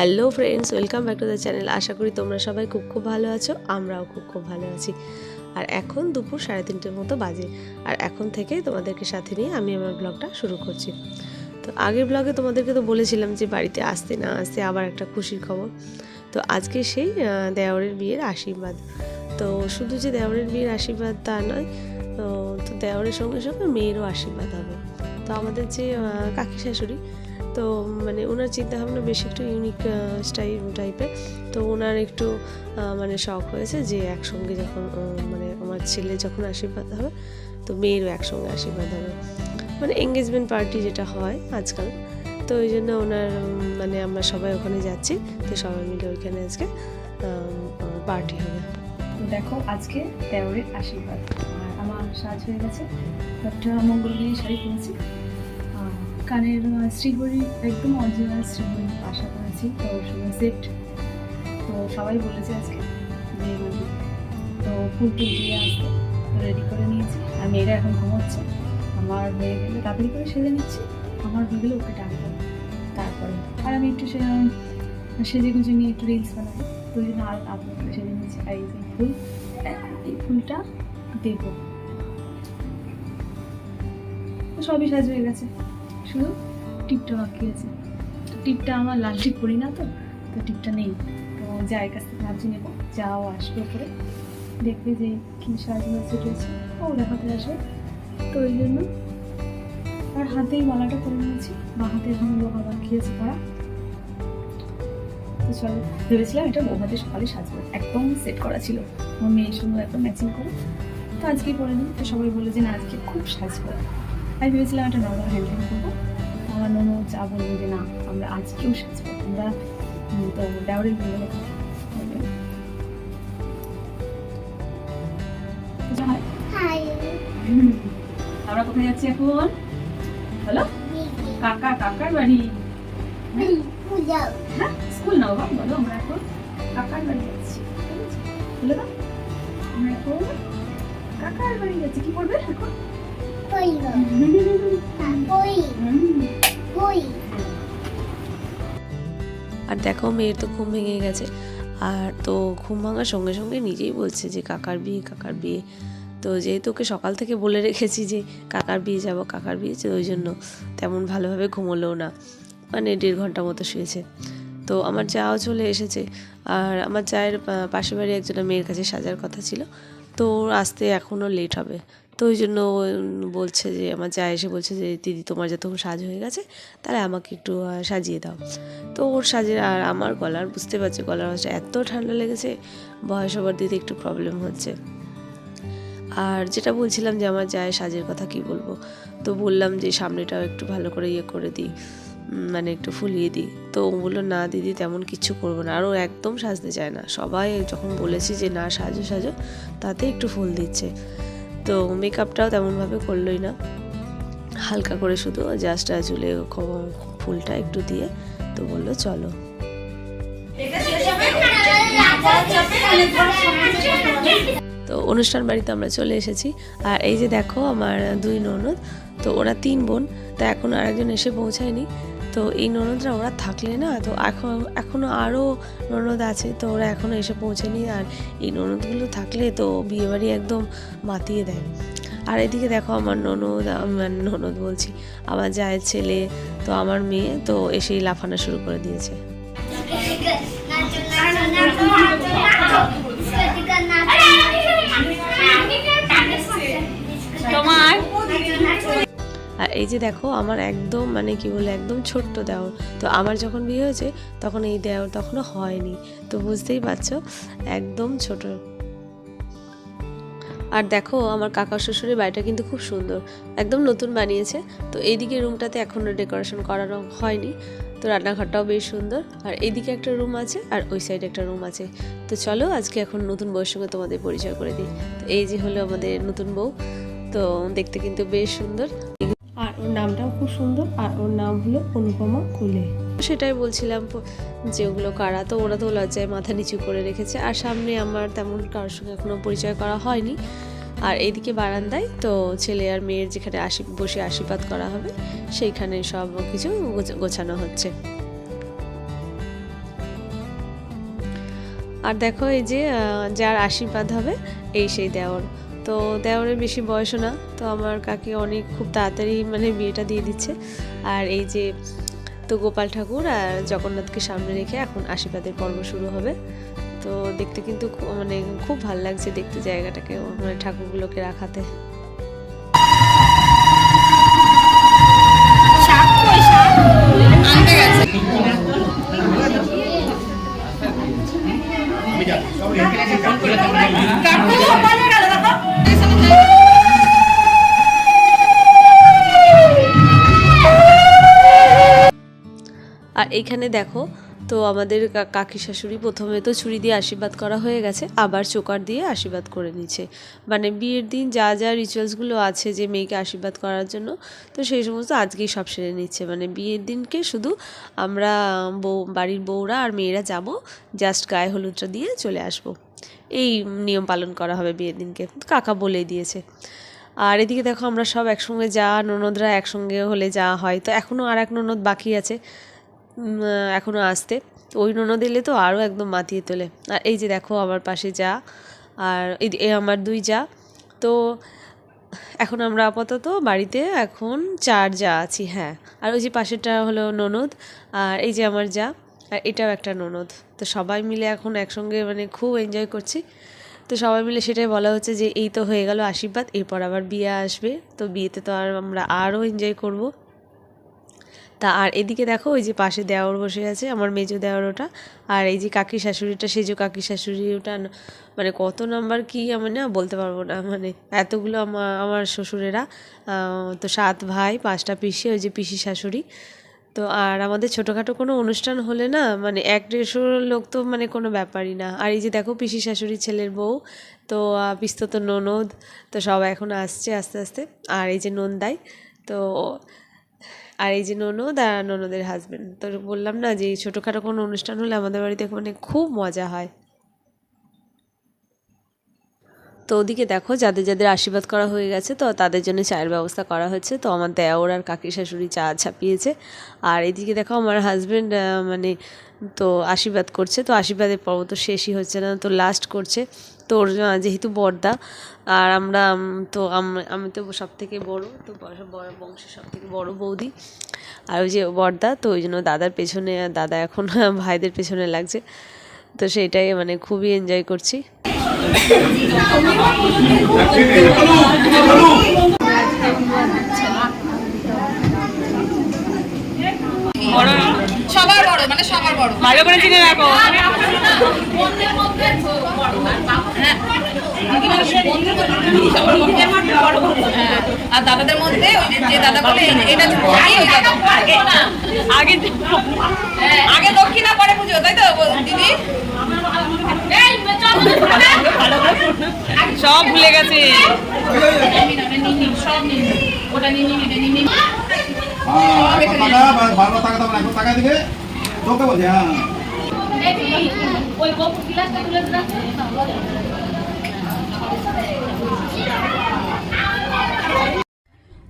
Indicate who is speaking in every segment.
Speaker 1: Hello friends, welcome back to the channel. আশা করি তোমরা সবাই খুব ভালো আছো। আমরাও খুব ভালো আছি। আর এখন দুপুর 3:30 মতো বাজে। আর এখন থেকে তোমাদেরকে সাথে নিয়ে আমি আমার ব্লগটা শুরু করছি। তো আগের ব্লগে তোমাদেরকে তো বলেছিলাম যে বাড়িতে আসতে না আসতে আবার একটা খুশির খবর। তো আজকে সেই দেওরের বিয়ের আশীর্বাদ। তো শুধু যে দেওরের বিয়ের আশীর্বাদ তা নয়, তো দেওরের সঙ্গে সঙ্গে মেয়েরও আশীর্বাদ হবে। তো আমাদের যে কাকি শাশুড়ি, তো মানে ওনার চিন্তাভাবনা বেশ একটু ইউনিক টাইপের। তো ওনার একটু মানে শখ হয়েছে যে একসঙ্গে যখন মানে আমার ছেলে যখন আশীর্বাদ হবে তো মেয়েরও একসঙ্গে আশীর্বাদ হবে, মানে এঙ্গেজমেন্ট পার্টি যেটা হয় আজকাল। তো ওই জন্য ওনার মানে আমরা সবাই ওখানে যাচ্ছি। তো সবাই মিলে ওইখানে আজকে পার্টি হবে।
Speaker 2: তো দেখো আজকে দেওরের আশীর্বাদ। আর আমার সাজ হয়ে গেছে, একটা মঙ্গলগিরি শাড়ি কিনেছি, কানের শ্রীহরি একদম অরিজিনাল শ্রীহরি আশা করেছি। তো সেট তো সবাই বলেছে আজকে যে তো ফুল দিয়ে আসতে রেডি করে নিয়েছি। আর মেয়েরা এখন ঘুমোচ্ছে, আমার হয়ে গেলে তাড়াতাড়ি করে সেজে নিচ্ছি, আমার হয়ে গেলে ওকে ডাকবো তারপরে। আর আমি একটু সেজে গুজে নিয়ে একটু রিলস বানাবো, তো ওই জন্য আর আপনি করে সেজে নিচ্ছি। আর এই যে ফুল, এই ফুলটা দেবো। তো সবই সাজ হয়ে গেছে, শুধু টিপটা বাকি আছে। তো টিপটা আমার লাল টিপ করি না, তো টিপটা নেই। তো যার কাছ থেকে ভাবছি নেবো, যাও আসবে করে দেখবে যে কী সাজ হয়েছে রয়েছে, ও দেখাতে আসবে। তো ওই জন্য আর হাতেই মালাটা করে নিয়েছি, বা হাতে এখন লোহা বাকি আছে করা। তো চলো, ভেবেছিলাম এটা বৌভাতের সকালে সাজবো, একদম সেট করা ছিল আমার মেয়ের সঙ্গে একদম ম্যাচিং করে। তো আজকেই পরে নিই। তো সবাই বলে যে না আজকে খুব সাজবো। আমি ভেবেছিলাম একটা নর্মাল হ্যান্ডেল করবো। আমার ননু যা বলবো যে না আমরা আজকেও সাজবো, আমরা তো দেওরের বিয়ে হলে আমরা কোথায় যাচ্ছি এখন? হ্যালো, কাকার বাড়ি। হ্যাঁ, স্কুল না বাবা, বলো আমরা এখন কাকার বাড়ি যাচ্ছি। বলে দাও, আমরা এখন কাকার বাড়ি যাচ্ছি। কি করবে এখন?
Speaker 1: আর দেখো মেয়ের তো ঘুম ভেঙে গেছে। আর তো ঘুম ভাঙার সঙ্গে সঙ্গে নিজেই বলছে যে কাকার বিয়ে। তো যেহেতু ওকে সকাল থেকে বলে রেখেছি যে কাকার বিয়ে যাবো, তো ওই জন্য তেমন ভালোভাবে ঘুমোলেও না, মানে 1.5 ঘন্টা মতো শুয়েছে। তো আমার যাও চলে এসেছে। আর আমার চায়ের পাশের বাড়ি একজনের মেয়ের কাছে সাজার কথা ছিল, তো ওর আসতে এখনও লেট হবে। তো ওই জন্য বলছে যে আমার যা এসে বলছে যে দিদি তোমার যতক্ষণ সাজ হয়ে গেছে তাহলে আমাকে একটু সাজিয়ে দাও। তো ওর সাজের আর আমার গলার, বুঝতে পারছি গলার আওয়াজটা এত ঠান্ডা লেগেছে, বয়স হবার দিতে একটু প্রবলেম হচ্ছে। আর যেটা বলছিলাম যে আমার জায়ের সাজের কথা কি বলবো, তো বললাম যে সামনেটাও একটু ভালো করে করে দিই, মানে একটু ফুলিয়ে দিই। তো ও বললো না দিদি তেমন কিছু করবো না। আর ও একদম সাজতে চায় না, সবাই যখন বলেছি যে না সাজো তাতে একটু ফুল দিচ্ছে। তো মেকআপটাও তেমনভাবে করলোই না, হালকা করে শুধু জাস্ট চুলে ফুলটা একটু দিয়ে তো বললো চলো। তো অনুষ্ঠান বাড়িতে আমরা চলে এসেছি। আর এই যে দেখো আমার 2 ননদ, তো ওরা 3 বোন। তো এখন আরেকজন এসে পৌঁছায়নি। তো এই ননদরা ওরা থাকলে না, তো এখনও আরও ননদ আছে, তো ওরা এখনও এসে পৌঁছেনি। আর এই ননদগুলো থাকলে তো বিয়েবাড়ি একদম মাতিয়ে দেয়। আর এদিকে দেখো আমার ননদ বলছি, আমার জায়ের ছেলে, তো আমার মেয়ে তো এসেই লাফানো শুরু করে দিয়েছে। আর এই যে দেখো আমার একদম মানে কি বলে একদম ছোট্ট দেওর। তো আমার যখন বিয়ে হয়েছে তখন এই দেওর তখনও হয়নি, তো বুঝতেই পারছো একদম ছোট। আর দেখো আমার কাকা শ্বশুরের বাড়িটা কিন্তু খুব সুন্দর, একদম নতুন বানিয়েছে। তো এইদিকে রুমটাতে এখনও ডেকোরেশন করানো হয়নি, তো রান্নাঘরটাও বেশ সুন্দর। আর এইদিকে একটা রুম আছে আর ওই সাইডে একটা রুম আছে। তো চলো আজকে এখন নতুন বউয়ের সঙ্গে তোমাদের পরিচয় করে দিই। তো এই যে হলো আমাদের নতুন বউ, তো দেখতে কিন্তু বেশ সুন্দর, আর ওর নামটাও খুব সুন্দর। আর ওর নাম হলো অনুপমা কুলে। সেটাই বলছিলাম যে ওগুলো কারা, তো ওরা তো লজ্জায় মাথা নিচু করে রেখেছে। আর সামনে আমার তেমন কারোর সঙ্গে এখনও পরিচয় করা হয়নি। আর এইদিকে বারান্দায় তো ছেলে আর মেয়ের যেখানে বসে আশীর্বাদ করা হবে সেইখানে সব কিছু গোছানো হচ্ছে। আর দেখো এই যে যার আশীর্বাদ হবে এই সেই দেওর। তো দেওরের বেশি বয়সও না, তো আমার কাকি অনেক খুব তাড়াতাড়ি মানে বিয়েটা দিয়ে দিচ্ছে। আর এই যে তো গোপাল ঠাকুর আর জগন্নাথকে সামনে রেখে এখন আশীর্বাদের পর্ব শুরু হবে। তো দেখতে কিন্তু মানে খুব ভালো লাগছে দেখতে জায়গাটাকে, মানে ঠাকুরগুলোকে রাখাতে। আর এইখানে দেখো তো আমাদের কাকি শাশুড়ি প্রথমে তো ছুরি দিয়ে আশীর্বাদ করা হয়ে গেছে, আবার চোকার দিয়ে আশীর্বাদ করে নিচ্ছে। মানে বিয়ের দিন যা যা রিচুয়ালসগুলো আছে যে মেয়েকে আশীর্বাদ করার জন্য, তো সেই সমস্ত আজকেই সব সেরে নিচ্ছে। মানে বিয়ের দিনকে শুধু আমরা বাড়ির বউরা আর মেয়েরা যাব, জাস্ট গায়ে হলুদটা দিয়ে চলে আসব, এই নিয়ম পালন করা হবে বিয়ের দিনকে, কাকা বলেই দিয়েছে। আর এদিকে দেখো আমরা সব একসঙ্গে যা ননদরা একসঙ্গে হলে যা হয়, তো এখনও আর এক ননদ বাকি আছে এখনও আসতে, ওই ননদ এলে তো আরও একদম মাতিয়ে তোলে। আর এই যে দেখো আমার পাশে যা, আর এই আমার দুই যা। তো এখন আমরা আপাতত বাড়িতে এখন 4 যা আছি, হ্যাঁ। আর ওই যে পাশেরটা হলো ননদ, আর এই যে আমার যা, আর এটাও একটা ননদ। তো সবাই মিলে এখন একসঙ্গে মানে খুব এনজয় করছি। তো সবাই মিলে সেটাই বলা হচ্ছে যে এই তো হয়ে গেল আশীর্বাদ, এরপর আবার বিয়ে আসবে, তো বিয়েতে তো আর আমরা আরও এনজয় করব। তা আর এদিকে দেখো ওই যে পাশে দেওর বসে আছে, আমার মেজো দেওর ওটা। আর এই যে কাকি শাশুড়িটা, সেজো কাকি শাশুড়ি, ওটা মানে কত নাম্বার কি আমি না বলতে পারবো না, মানে এতগুলো আমার শ্বশুরেরা। তো 7 ভাই 5টা পিসি, ওই যে পিসি শাশুড়ি। তো আর আমাদের ছোটোখাটো কোনো অনুষ্ঠান হলে না মানে 1-150 লোক তো মানে কোনো ব্যাপারই না। আর এই যে দেখো পিসি শাশুড়ি ছেলের বউ, তো পিস্তত ননদ, তো সব এখন আসছে আস্তে আস্তে। আর এই যে নন্দাই, তো আর এই যে ননদ আর ননদের হাজব্যান্ড। তো বললাম না যে ছোটোখাটো কোনো অনুষ্ঠান হলে আমাদের বাড়িতে মানে খুব মজা হয়। তো ওদিকে দেখো যাদের যাদের আশীর্বাদ করা হয়ে গেছে, তো তাদের জন্য চায়ের ব্যবস্থা করা হচ্ছে। তো আমার দেওর আর কাকি শাশুড়ি চা ছাপিয়েছে। আর এদিকে দেখো আমার হাজব্যান্ড মানে তো আশীর্বাদ করছে। তো আশীর্বাদের পর্ব তো শেষই হচ্ছে না, তো লাস্ট করছে। তো ওর যেহেতু বড়দা আর আমরা তো আমি তো সব থেকে বড়ো, তো বংশের সব থেকে বড়ো বৌদি, আর ওই যে বড়দা, তো ওই জন্য দাদার পেছনে, দাদা এখন ভাইদের পেছনে লাগছে। তো সেটাই মানে খুবই এনজয় করছি।
Speaker 3: সবার বড়, মানে সবার বড়, ভালো করে চিনে রাখো। আর দাদাদের মধ্যে ওই যে দাদা বলে এটা আগে আগে দক্ষিণা পরে পুজো, তাই তো দিদি? সব ভুলে গেছে, সব ওটা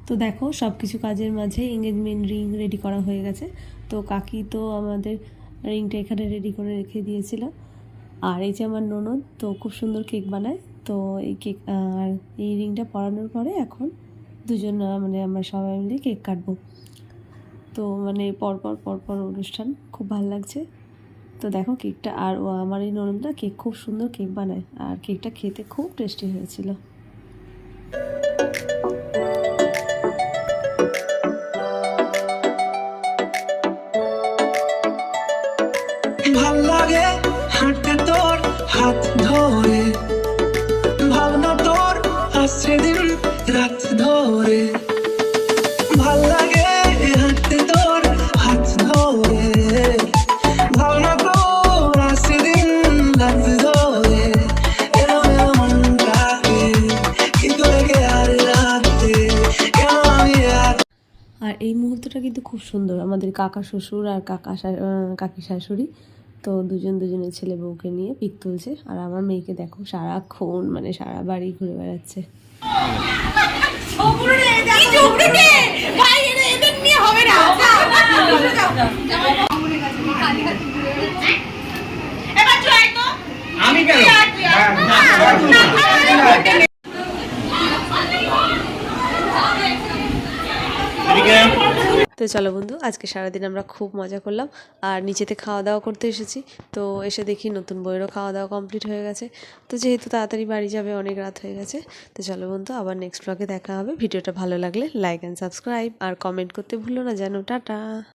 Speaker 1: তো দেখো সব কিছু কাজের মাঝে এঙ্গেজমেন্ট রিং রেডি করা হয়ে গেছে। তো কাকি তো আমাদের রিংটা এখানে রেডি করে রেখে দিয়েছিল। আর এই যে আমার ননদ, তো খুব সুন্দর কেক বানায়। তো এই কেক আর এই রিংটা পরানোর পরে এখন দুজন মানে আমরা সবাই মিলে কেক কাটবো। তো মানে পরপর অনুষ্ঠান, খুব ভালো লাগছে। তো দেখো কেকটা, আর আমার এই ননদটা কেক খুব সুন্দর কেক বানায়, আর কেকটা খেতে খুব টেস্টি হয়েছিল।
Speaker 4: ভাল লাগে হাঁটতে তোর হাত ধরে, ভাবনা তোর আসছে দিন রাত ধরে। ভাল লাগে হাঁটতে তোর হাত ধরে, ভাবনা তোর আসছে দিন রাত ধরে। এলো এলো মনটাকে কিন্তু লেগে আর রাতে কেন আমি
Speaker 1: আর এই মুহূর্তটা কিন্তু খুব সুন্দর, আমাদের কাকা শ্বশুর আর কাকি শাশুড়ি তো দুজনের ছেলে বউকে নিয়ে পিক তুলছে। আর আমার মেয়েকে দেখো সারাক্ষণ মানে সারা বাড়ি ঘুরে বেড়াচ্ছে। তো চলো বন্ধু, আজকে সারাদিন আমরা খুব মজা করলাম আর নিচেতে খাওয়া দাওয়া করতে এসেছি। তো এসে দেখি নতুন বইয়েরও খাওয়া দাওয়া কমপ্লিট হয়ে গেছে। তো যেহেতু তাড়াতাড়ি বাড়ি যাবে, অনেক রাত হয়ে গেছে। তো চলো বন্ধু, আবার নেক্সট ব্লগে দেখা হবে। ভিডিওটা ভালো লাগলে লাইক অ্যান্ড সাবস্ক্রাইব আর কমেন্ট করতে ভুলো না যেন। টাটা।